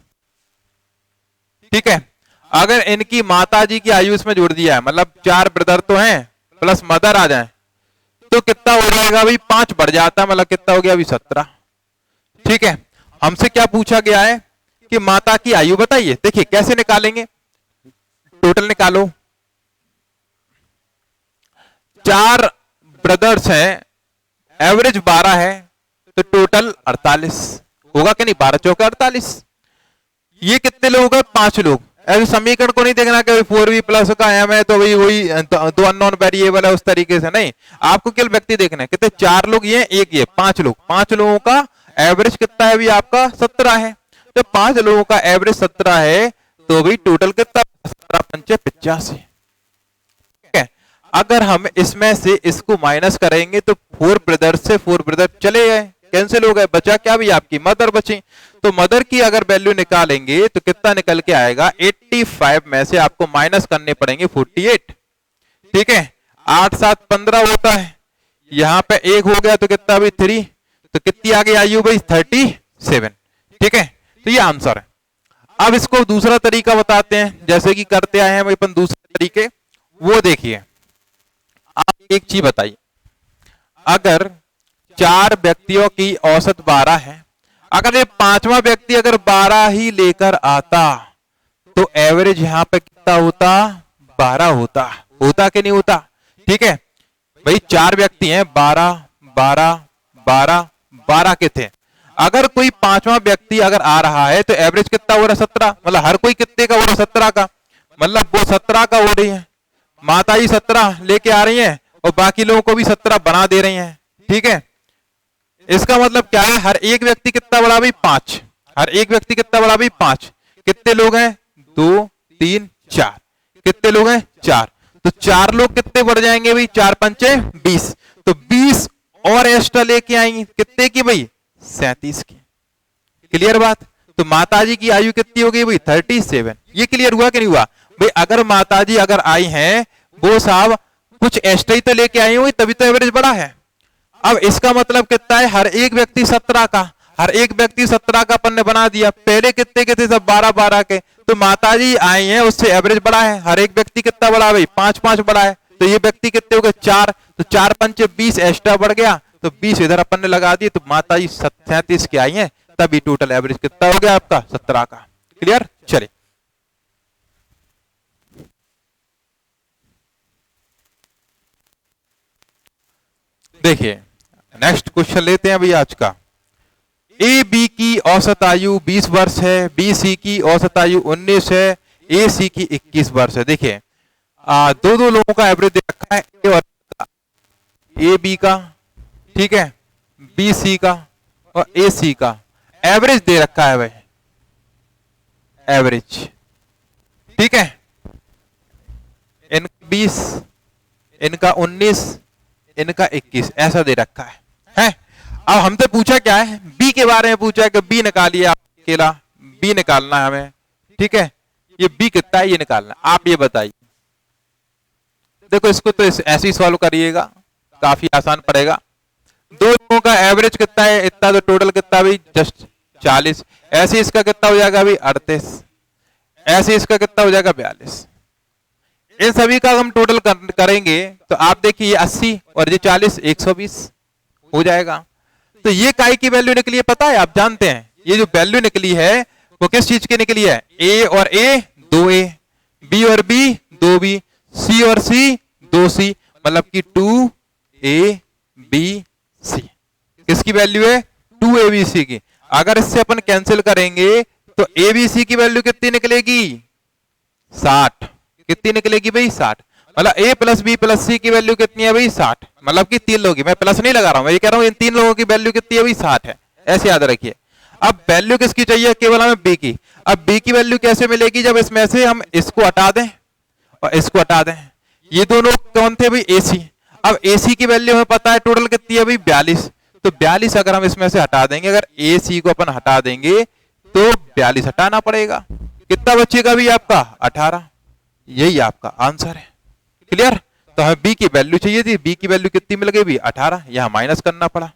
ठीक है, अगर इनकी माता जी की आयु इसमें जोड़ दिया है, मतलब 4 ब्रदर तो हैं प्लस मदर आ जाए तो कितना हो जाएगा भाई? 5 बढ़ जाता है, मतलब कितना हो गया अभी? 17। ठीक है, हमसे क्या पूछा गया है कि माता की आयु बताइए। देखिए कैसे निकालेंगे, टोटल निकालो। 4 ब्रदर्स हैं, एवरेज 12 है, तो टोटल 48 होगा कि नहीं? 12 चौके 48। ये कितने लोग हैं? 5 लोग। ऐसे समीकरण को नहीं देखना कि 4v प्लस का m है तो वही 2 अननोन वेरिएबल है, उस तरीके से नहीं। आपको केवल व्यक्ति देखना है। कितने? 4 लोग ये, एक ये, 5 लोग। 5 लोगों का एवरेज कितना है भी? आपका 17 है। तो 5 लोगों का एवरेज 17 है तो भी टोटल कितना? 17 पंचे 85। ठीक है, अगर हम इसमें से इसको माइनस करेंगे तो 4 ब्रदर से 4 ब्रदर चले गए, कैंसिल हो गए, बचा क्या भी? आपकी मदर बची। तो मदर की अगर वैल्यू निकालेंगे तो कितना निकल के आएगा? 85 में से आपको माइनस करने पड़ेंगे 48। ठीक है, 8 7 15 होता है, यहां पे 1 हो गया तो कितना भी? 3। तो कितनी आ गई आयु भाई? 37। ठीक है, तो ये आंसर है। अब इसको दूसरा तरीका बताते हैं, जैसे कि करते आए हैं भाई अपन दूसरे तरीके, वो देखिए। आप एक चीज बताइए, अगर 4 व्यक्तियों की औसत 12 है, अगर ये पांचवा व्यक्ति अगर 12 ही लेकर आता तो एवरेज यहां पे कितना होता, 12 होता। होता कि नहीं होता? ठीक है भाई, 4 व्यक्ति हैं, 12 12 12 12 के थे। अगर कोई पांचवा व्यक्ति अगर आ रहा है तो एवरेज कितना हो रहा है, 17। मतलब हर कोई कितने का हो रहा है, 17 का। मतलब वो 17 का हो रही है, माता जी 17 लेके आ रही हैं और बाकी लोगों को भी 17 बना दे रही हैं। ठीक है, इसका मतलब क्या है, हर एक व्यक्ति कितना बड़ा भाई, 5। हर एक व्यक्ति कितना बड़ा भाई, 5। कितने लोग हैं, 2 3 4। कितने लोग हैं, 4। तो 4 लोग कितने बढ़ जाएंगे भाई, 4 पंचे 20। तो 20 और एक्स्ट्रा लेके आएंगे, कितने की भाई, 37 की। क्लियर बात? तो माताजी की आयु कितनी हो गई भाई, 37। ये क्लियर हुआ कि नहीं हुआ भाई? अगर माताजी अगर आई हैं, वो साहब कुछ एक्स्ट्रा ही तो लेके आई हुई, तभी तो एवरेज बड़ा है। अब इसका मतलब कितना है, हर एक व्यक्ति 17 का। हर एक व्यक्ति 17 का अपन ने बना दिया। पहले कितने के थे, सब 12 12 के। तो माताजी आई हैं, उससे एवरेज बड़ा है। हर एक व्यक्ति कितना बड़ा भाई, 5 5 बड़ा है। तो ये व्यक्ति कितने हो गए, 4। तो 4 पंचे 20 एक्स्ट्रा बढ़ गया, तो 20 इधर अपन ने लगा दिए। तो माताजी 37 की आई हैं, तभी टोटल एवरेज कितना हो गया आपका, 17 का। क्लियर? चलिए देखिए, नेक्स्ट क्वेश्चन लेते हैं भाई आज का। ए बी की औसत आयु 20 वर्ष है, बी सी की औसत आयु 19 है, ए सी की 21 वर्ष है। देखिए दो लोगों का एवरेज दे रखा है, ए और ए बी का, ठीक है, बी सी का और ए सी का एवरेज दे रखा है भाई, एवरेज। ठीक है, इनका 20, इनका 19, इनका 21 ऐसा दे रखा है। अब हमसे पूछा क्या है, बी के बारे में पूछा है कि बी निकालिए आप अकेला, बी निकालना है हमें। ठीक है, ये बी कितना है ये निकालना है, आप ये बताइए। देखो इसको तो ऐसे ही सॉल्व करिएगा, काफी आसान पड़ेगा। दो लोगों का एवरेज कितना है, इतना, तो टोटल कितना भी जस्ट 40। ऐसे इसका कितना हो जाएगा अभी 38, ऐसे इसका कितना हो जाएगा 42। इन सभी का हम टोटल करेंगे तो आप देखिए, ये 80 और ये 40, 120 हो जाएगा। तो ये काय की वैल्यू निकली है पता है, आप जानते हैं ये जो वैल्यू निकली है वो किस चीज की निकली है, ए और ए 2a, बी और बी 2b, सी और सी 2c, मतलब कि 2ab c। किसकी वैल्यू है, 2abc की। अगर इससे अपन कैंसिल करेंगे तो abc की वैल्यू कितनी निकलेगी, 60। कितनी निकलेगी भाई, 60। मतलब a प्लस बी प्लस सी की वैल्यू कितनी है भाई, 60। मतलब कि 3 लोगों की, मैं प्लस नहीं लगा रहा हूं, मैं ये कह रहा हूं इन 3 लोगों की वैल्यू कितनी है भाई, 60 है। ऐसे याद रखिए। अब वैल्यू किसकी चाहिए, केवल हमें बी की। अब बी की वैल्यू कैसे मिलेगी, जब इसमें से हम इसको हटा दें और इसको हटा दें। ये दोनों कौन थे भाई, एसी। अब एसी की वैल्यू हमें पता है टोटल कितनी है भाई, 42। तो 42 अगर हम इसमें से हटा देंगे, अगर एसी को अपन हटा देंगे तो 42 हटाना पड़ेगा। कितना बचेगा भाई आपका, 18। यही आपका आंसर है। क्लियर? तो हमें बी की वैल्यू चाहिए थी, बी की वैल्यू कितनी मिल गई भी, 18। यहां माइनस करना पड़ा।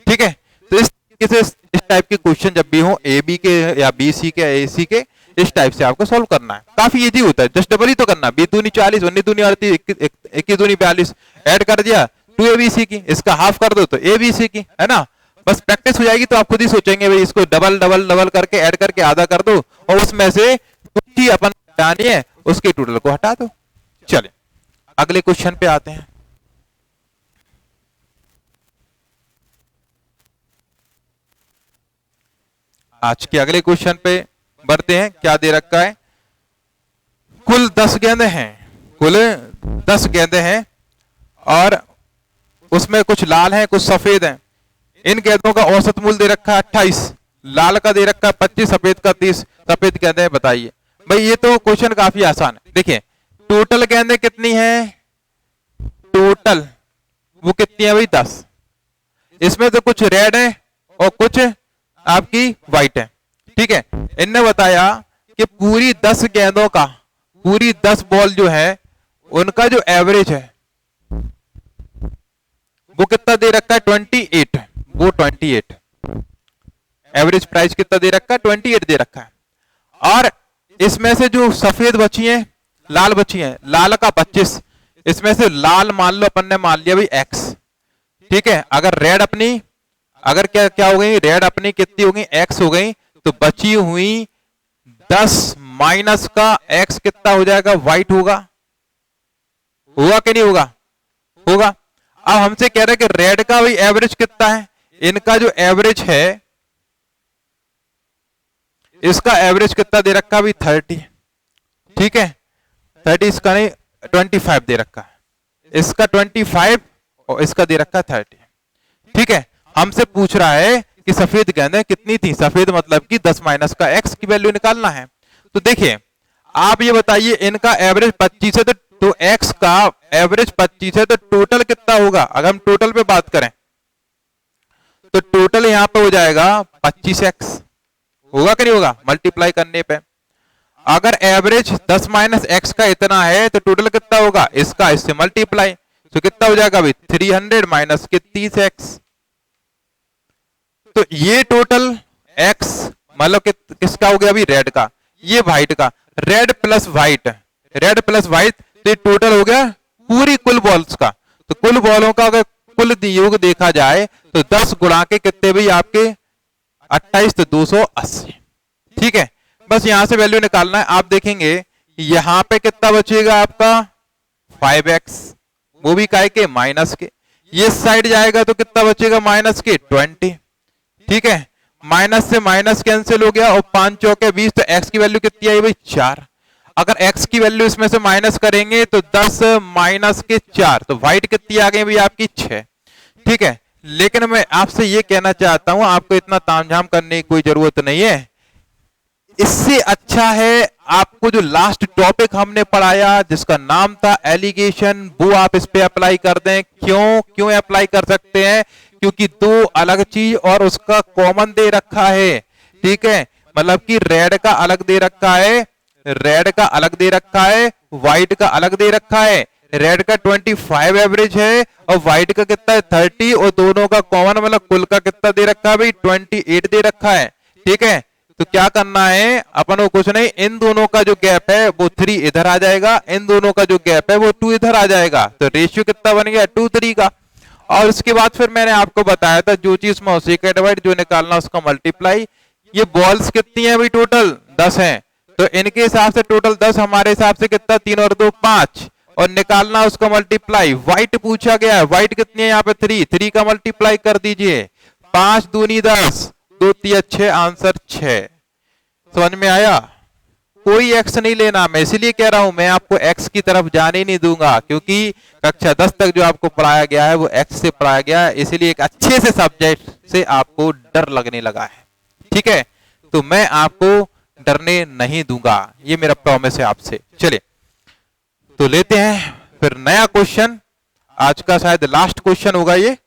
ठीक है, तो इस तरीके से इस टाइप के क्वेश्चन जब भी हो, ए बी के या बी सी के, ए सी के, इस टाइप से आपको सॉल्व करना है। काफी इजी होता है, जस्ट डबल ही तो करना। 20 दूनी 40, 19 दूनी 38, 21 दूनी 42, ऐड कर दिया 2abc की, इसका हाफ कर दो तो abc की, है ना। बस प्रैक्टिस हो जाएगी तो आप खुद ही सोचेंगे भाई इसको डबल डबल डबल करके ऐड करके आधा कर दो और उसमें से कुछ ही अपन हटानी है, उसके टोटल को हटा दो। चले अगले क्वेश्चन पे आते हैं। आज के अगले क्वेश्चन पे बढ़ते हैं। क्या दे रखा है, कुल 10 गेंदें हैं, कुल 10 गेंदें हैं और उसमें कुछ लाल हैं कुछ सफेद हैं। इन गेंदों का औसत मूल्य दे रखा है 28, लाल का दे रखा है 25, सफेद का 30। सफेद गेंदें बताइए। भाई ये तो क्वेश्चन काफी आसान है। देखिए टोटल गेंदें कितनी हैं, टोटल वो कितनी है भाई, 10। इसमें तो कुछ रेड है और कुछ आपकी व्हाइट है। ठीक है, इनने बताया कि पूरी 10 गेंदों का, पूरी 10 बॉल जो है उनका जो एवरेज है वो कितना दे रखा है, 28। वो 28 एवरेज प्राइस कितना दे रखा है, 28 दे रखा है। और इसमें से जो सफेद बची हैं, लाल बची हैं, लाल का 25। इसमें से लाल मान लो अपन ने मान लिया भाई x। ठीक है, अगर रेड अपनी अगर क्या क्या हो गई, रेड अपनी कितनी हो गई, x हो गई, तो बची हुई 10 माइनस का x कितना हो जाएगा, व्हाइट होगा। होगा कि नहीं होगा, होगा। अब हमसे कह रहे हैं कि रेड का भी एवरेज कितना है, इनका जो एवरेज है, इसका एवरेज कितना दे रखा है, 30, ठीक है, 30, इसका नहीं 25 दे रखा है, इसका 25 और इसका दे रखा है 30, ठीक है। हमसे पूछ रहा है कि सफेद गेंदें कितनी थी, सफेद मतलब कि 10 माइनस का x की वैल्यू निकालना है। तो देखिए आप ये बताइए, इनका एवरेज 25 है, तो x का एवरेज 25 है, तो टोटल कितना होगा। अगर हम टोटल पे बात करें तो टोटल यहां पे हो जाएगा 25x, होगा कि नहीं होगा, मल्टीप्लाई करने पे। अगर एवरेज 10 माइनस एक्स का इतना है तो टोटल कितना होगा, इसका इससे मल्टीप्लाई, तो कितना हो जाएगा भाई, 300 माइनस के 30x। तो ये टोटल x मतलब किसका हो गया अभी, रेड का, ये व्हाइट का, red plus white, red plus white, तो ये टोटल हो गया पूरी कुल बॉल्स का। तो कुल बॉलों का अगर कुल योग देखा जाए तो 10 गुणा के कितने भी आपके 28, तो 280, ठीक है। बस यहां से वैल्यू निकालना है। आप देखेंगे यहां पे कितना बचेगा आपका 5x, वो भी काय के माइनस के, ये साइड जाएगा तो कितना बचेगा माइनस के 20, ठीक है। माइनस से माइनस कैंसिल हो गया और 5 चौके 20, तो x की वैल्यू कितनी आई भाई 4। अगर x की वैल्यू इसमें से माइनस करेंगे तो 10 माइनस के 4, तो व्हाइट कितनी आ गई भाई आपकी 6, ठीक है। लेकिन मैं आपसे ये कहना चाहता हूं, आपको इतना तामझाम करने की कोई जरूरत नहीं है। इससे अच्छा है आपको जो लास्ट टॉपिक हमने पढ़ाया जिसका नाम था एलिगेशन, वो आप इस पे अप्लाई कर दें। क्यों अप्लाई कर सकते हैं, क्योंकि दो अलग चीज और उसका कॉमन दे रखा है, ठीक है। मतलब कि रेड का अलग दे रखा है, रेड का अलग दे रखा है, व्हाइट का अलग दे रखा है। रेड का 25 एवरेज है और व्हाइट का कितना है 30, और दोनों का कॉमन मतलब कुल का कितना दे रखा है भाई 28 दे रखा है, ठीक है। तो क्या करना है अपन को, कुछ नहीं, इन दोनों का जो गैप है वो 3 इधर आ जाएगा, इन दोनों का जो गैप है वो 2 इधर आ जाएगा, तो रेशियो कितना बन गया 2:3 का। और उसके बाद फिर मैंने आपको बताया था जो चीज में सेक डिवाइड जो निकालना उसका मल्टीप्लाई। ये बॉल्स कितनी है भाई, टोटल 10 है, तो इनके हिसाब से टोटल 10, हमारे हिसाब से कितना 3 और 2 5, और निकालना उसका मल्टीप्लाई। व्हाइट पूछा गया है, व्हाइट कितनी है यहाँ पे 3 का मल्टीप्लाई कर दीजिए, 5 दूनी 10, 2 3 6, आंसर 6। समझ में आया। कोई एक्स नहीं लेना, मैं इसीलिए कह रहा हूं, मैं आपको एक्स की तरफ जाने नहीं दूंगा, क्योंकि कक्षा 10 तक जो आपको पढ़ाया गया है वो एक्स से पढ़ाया गया है, इसलिए एक अच्छे से सब्जेक्ट से आपको डर लगने लगा है, ठीक है। तो मैं आपको डरने नहीं दूंगा, ये मेरा प्रॉमिस है आपसे। चलिए तो लेते हैं फिर नया क्वेश्चन, आज का शायद लास्ट क्वेश्चन होगा ये।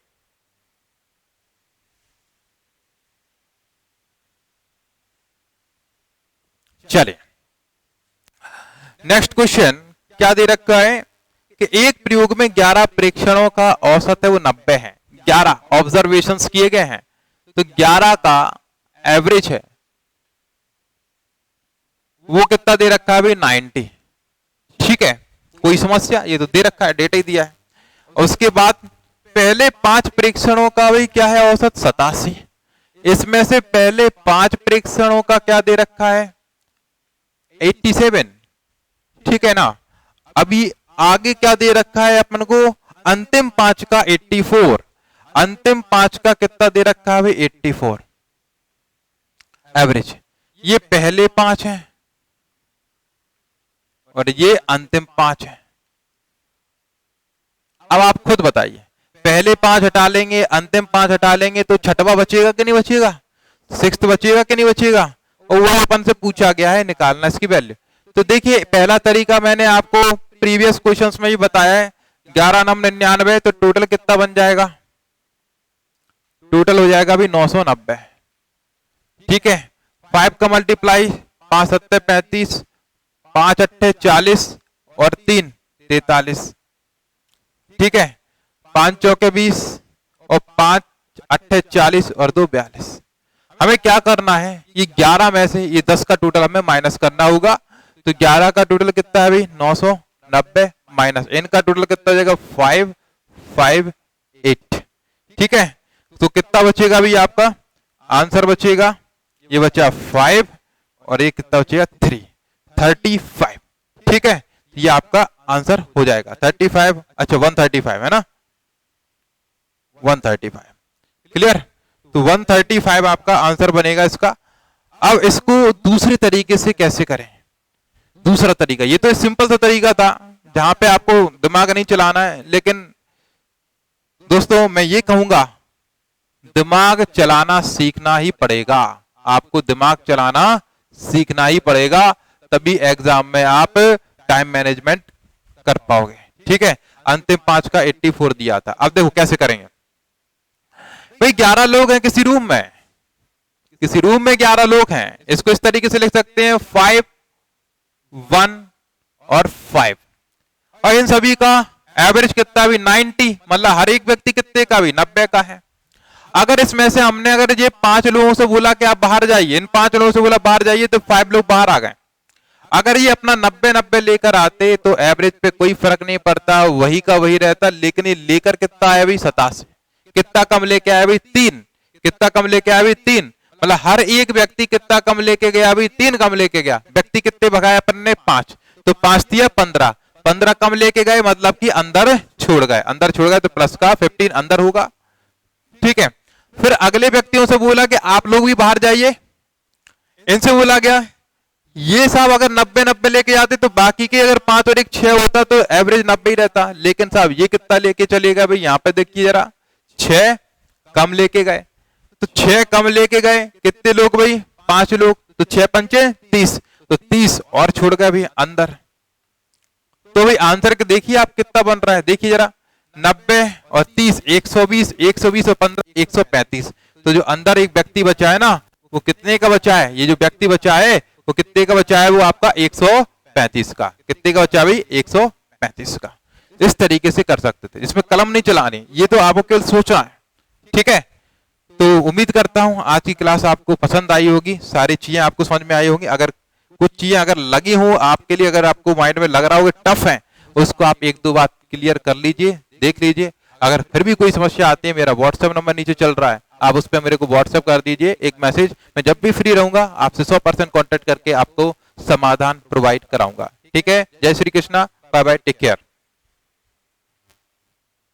चलिए नेक्स्ट क्वेश्चन क्या दे रखा है कि एक प्रयोग में 11 प्रेक्षणों का औसत है वो 90 है, 11 ऑब्जर्वेशंस किए गए हैं, तो 11 का एवरेज है वो कितना दे रखा है भाई 90, ठीक है। कोई समस्या, ये तो दे रखा है, डेटा ही दिया है। उसके बाद पहले 5 प्रेक्षणों का भाई क्या है औसत 87, इसमें से पहले 5 प्रेक्षणों का क्या दे रखा है 87, ठीक है ना। अभी आगे क्या दे रखा है अपन को, अंतिम 5 का 84, अंतिम 5 का कितना दे रखा है भाई 84 एवरेज। ये पहले 5 हैं और ये अंतिम 5 है। अब आप खुद बताइए, पहले 5 हटा लेंगे, अंतिम 5 हटा लेंगे, तो छठवा बचेगा कि नहीं बचेगा, 6th बचेगा कि नहीं बचेगा, और वो अपन से पूछा गया है निकालना इसकी वैल्यू। तो देखिए पहला तरीका मैंने आपको प्रीवियस क्वेश्चंस में ही बताया है, 11 9 99, तो टोटल कितना बन जाएगा, टोटल हो जाएगा अभी 990, ठीक है। 5 का मल्टीप्लाई 5 7 35, 5 8 40 और 3 43, ठीक है। 5 चौके 20 और 5 8 40 और 2 42। हमें क्या करना है, ये 11 में से ये 10 का टोटल हमें माइनस करना होगा, तो 11 का टोटल कितना है भाई 990 माइनस इनका टोटल कितना हो जाएगा 558, ठीक है। तो कितना बचेगा भाई आपका आंसर बचेगा, ये बचा 5 और ये कितना बचेगा 3, 35। ठीक है, ये आपका आंसर हो जाएगा 35। अच्छा 135 है ना, 135। क्लियर, तो 135 आपका आंसर बनेगा इसका। अब इसको दूसरे तरीके से कैसे करें, दूसरा तरीका, ये तो सिंपल सा तरीका था जहां पे आपको दिमाग नहीं चलाना है, लेकिन दोस्तों मैं ये कहूंगा दिमाग चलाना सीखना ही पड़ेगा, आपको दिमाग चलाना सीखना ही पड़ेगा, तभी एग्जाम में आप टाइम मैनेजमेंट कर पाओगे। ठीक है, अंतिम 5 का 84 दिया था। अब देखो कैसे करेंगे भाई, 11 लोग हैं किसी रूम में, किसी रूम में 11 लोग हैं, इसको इस तरीके से लिख सकते हैं 5, 1 और 5, और इन सभी का एवरेज कितना भी 90, मतलब हर एक व्यक्ति कितने का भी 90 का है। अगर इसमें से हमने अगर ये 5 लोगों से बोला कि आप बाहर जाइए, इन 5 लोगों से बोला बाहर जाइए, तो 5 लोग बाहर आ गए। अगर ये अपना 90-90 लेकर आते तो एवरेज पे कोई फर्क नहीं पड़ता, वही का वही रहता, लेकिन ये लेकर कितना आया भाई 87, कितना कम लेके आया भाई 3, कितना कम लेके आया भाई 3, मतलब हर एक व्यक्ति कितना कम लेके गया भाई 3 कम लेके गया। व्यक्ति कितने भगाए अपन ने 5, तो 5 दिया 15, 15 कम लेके गए, मतलब कि अंदर छोड़ गए, अंदर छोड़ गए तो प्लस का 15 अंदर होगा। ठीक है, फिर अगले व्यक्तियों से बोला कि आप लोग भी बाहर जाइए, इनसे बोला गया ये साहब अगर 90-90 लेके जाते तो बाकी के अगर 5 और 1 6 होता तो एवरेज 90 ही रहता, लेकिन साहब ये कितना लेके चलेगा भाई, यहां पे देखिए जरा 6 कम लेके गए, तो 6 कम लेके गए, कितने लोग भाई 5 लोग, तो 6 पंचे 30, तो 30 और छोड़ गए भाई अंदर। तो भाई आंसर के देखिए आप कितना बन रहा है, देखिए जरा 90 और 30 120, 120 और 15 135, तो जो अंदर एक व्यक्ति बचा है ना वो कितने का बचा है, ये जो व्यक्ति बचा है वो कितने का बचा है, वो आपका 135 का, कितने का बचा भाई 135 का। इस तरीके से कर सकते थे, इसमें कलम नहीं चलानी, ये तो आपको केवल सोचना है। ठीक है, तो उम्मीद करता हूं आज की क्लास आपको पसंद आई होगी, सारी चीजें आपको समझ में आई होंगी। अगर कुछ चीजें अगर लगी हो आपके लिए, अगर आपको माइंड में लग रहा हो टफ है, उसको आप 1-2 बात क्लियर कर लीजिए, देख लीजिए। अगर फिर भी कोई समस्या आती है, मेरा व्हाट्सएप नंबर नीचे चल रहा है, आप उस पर मेरे को व्हाट्सएप कर दीजिए एक मैसेज, मैं जब भी फ्री रहूंगा आपसे 100% कांटेक्ट करके आपको समाधान प्रोवाइड कराऊंगा। ठीक है, जय Shri Krishna, bye bye, take care.